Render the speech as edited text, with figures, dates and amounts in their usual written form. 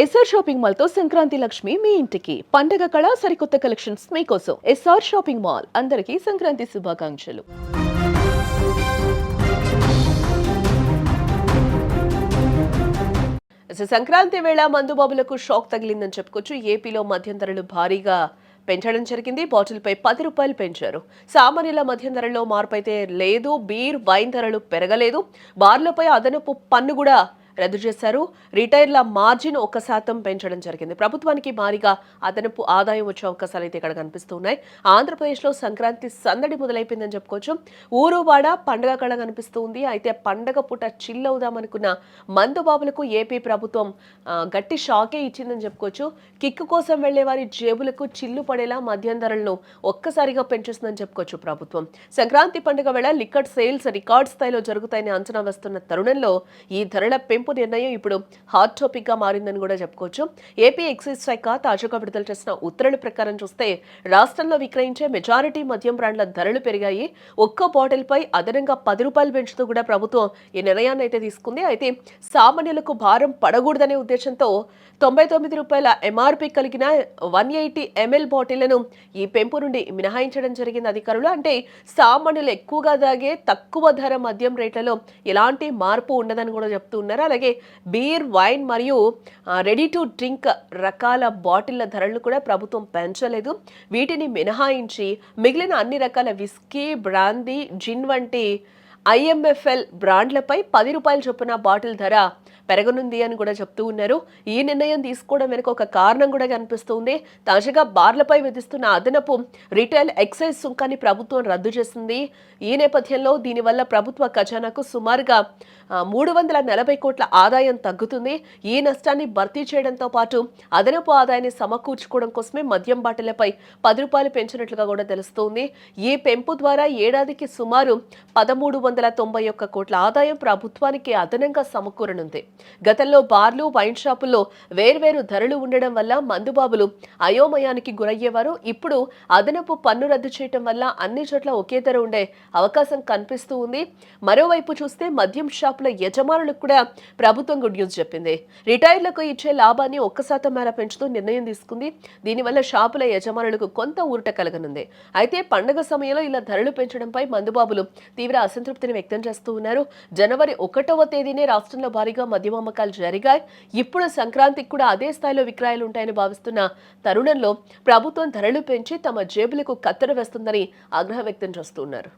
SR shopping mall తో సంక్రాంతి లక్ష్మి మీ ఇంటికి పండగ కళ సరికొత్త కలెక్షన్స్ మీకోసం ఎస్ఆర్ షాపింగ్ మాల్ అందరికీ సంక్రాంతి శుభాకాంక్షలు. సంక్రాంతి వేళ మందుబాబులకు షాక్ తగిలిందని చెప్పుకోవచ్చు. ఏపీలో మద్యం ధరలు భారీగా పెంచడం జరిగింది. బాటిల్ పై 10 రూపాయలు పెంచారు. సామాన్యుల మద్యం ధరల్లో మార్పు అయితే లేదు. బీర్, వైన్ ధరలు పెరగలేదు. బార్లపై అదనపు పన్ను కూడా రద్దు చేశారు. రిటైర్ల మార్జిన్ 1% పెంచడం జరిగింది. ప్రభుత్వానికి భారీగా అదనపు ఆదాయం వచ్చే అవకాశాలు అయితే ఇక్కడ కనిపిస్తున్నాయి. ఆంధ్రప్రదేశ్లో సంక్రాంతి సందడి మొదలైపోయిందని చెప్పుకోవచ్చు. ఊరు వాడ పండుగ కళ కనిపిస్తుంది. అయితే పండగ పూట చిల్ అవుదామనుకున్న మందుబాబులకు ఏపీ ప్రభుత్వం గట్టి షాకే ఇచ్చిందని చెప్పుకోవచ్చు. కిక్కు కోసం వెళ్లే వారి జేబులకు చిల్లు పడేలా మద్యం ధరలను ఒక్కసారిగా పెంచేస్తుందని చెప్పుకోవచ్చు ప్రభుత్వం. సంక్రాంతి పండుగ వేళ లిక్కర్ సేల్స్ రికార్డ్ స్థాయిలో జరుగుతాయని అంచనా వేస్తున్న తరుణంలో ఈ ధరల పెంపు నిర్ణయం ఇప్పుడు హాట్ టాపిక్ గా మారిందని కూడా చెప్పుకోవచ్చు. ఏపీ ఎక్సైజ్ శాఖ తాజాగా విడుదల చేసిన ఉత్తర్వుల ప్రకారం చూస్తే రాష్ట్రంలో విక్రయించే మెజారిటీ మద్యం బ్రాండ్ల ధరలు పెరిగాయి. ఒక్క బాటిల్ పై అదనంగా 10 రూపాయలు పెంచుతూ కూడా ప్రభుత్వం ఈ నిర్ణయాన్ని అయితే తీసుకుంది. అయితే సామాన్యులకు భారం పడకూడదనే ఉద్దేశంతో 99 రూపాయల ఎంఆర్పీ కలిగిన 180 ml బాటిళ్లను ఈ పెంపు నుండి మినహాయించడం జరిగింది అధికారులు. అంటే సామాన్యులు ఎక్కువగా దాగే తక్కువ ధర మద్యం రేట్లలో ఎలాంటి మార్పు ఉండదని కూడా చెప్తూ ఉన్నారు. అలాగే బీర్, వైన్ మరియు రెడీ టు డ్రింక్ రకాల బాటిళ్ల ధరలను కూడా ప్రభుత్వం పెంచలేదు. వీటిని మినహాయించి మిగిలిన అన్ని రకాల విస్కీ, బ్రాందీ, జిన్ వంటి ఐఎంఎఫ్ఎల్ బ్రాండ్లపై 10 రూపాయల చొప్పున బాటిల్ ధర పెరగనుంది అని కూడా చెప్తూ ఉన్నారు. ఈ నిర్ణయం తీసుకోవడం వెనుక ఒక కారణం కూడా కనిపిస్తుంది. తాజాగా బార్లపై విధిస్తున్న అదనపు రిటైల్ ఎక్సైజ్ సుంకాన్ని ప్రభుత్వం రద్దు చేసింది. ఈ నేపథ్యంలో దీనివల్ల ప్రభుత్వ ఖజానాకు సుమారుగా 340 కోట్ల ఆదాయం తగ్గుతుంది. ఈ నష్టాన్ని భర్తీ చేయడంతో పాటు అదనపు ఆదాయాన్ని సమకూర్చుకోవడం కోసమే మద్యం బాటిళ్లపై 10 రూపాయలు పెంచినట్లుగా కూడా తెలుస్తోంది. ఈ పెంపు ద్వారా ఏడాదికి సుమారు 1391 కోట్ల ఆదాయం ప్రభుత్వానికి అదనంగా సమకూరనుంది. గతంలో బార్లు, వైన్ షాపుల్లో వేర్వేరు ధరలు ఉండడం వల్ల మందుబాబులు అయోమయానికి గురయ్యేవారు. ఇప్పుడు అదనపు పన్ను రద్దు చేయడం వల్ల అన్ని చోట్ల ఒకే ధర ఉండే అవకాశం కనిపిస్తూ ఉంది. మరోవైపు చూస్తే మద్యం షాపుల యజమానులకు కూడా ప్రభుత్వం గుడ్ న్యూస్ చెప్పింది. రిటైర్లకు ఇచ్చే లాభాన్ని 1% మేర పెంచుతూ నిర్ణయం తీసుకుంది. దీనివల్ల షాపుల యజమానులకు కొంత ఊరట కలగనుంది. అయితే పండుగ సమయంలో ఇలా ధరలు పెంచడంపై మందుబాబులు తీవ్ర అసంతృప్తిని వ్యక్తం చేస్తూ ఉన్నారు. జనవరి 1వ తేదీనే రాష్ట్రంలో భారీగా మద్యం అమ్మకాలు జరిగాయి. ఇప్పుడు సంక్రాంతికి కూడా అదే స్థాయిలో విక్రయాలు ఉంటాయని భావిస్తున్న తరుణంలో ప్రభుత్వం ధరలు పెంచి తమ జేబులకు కత్తెర వేస్తుందని ఆగ్రహం వ్యక్తం చేస్తున్నారు.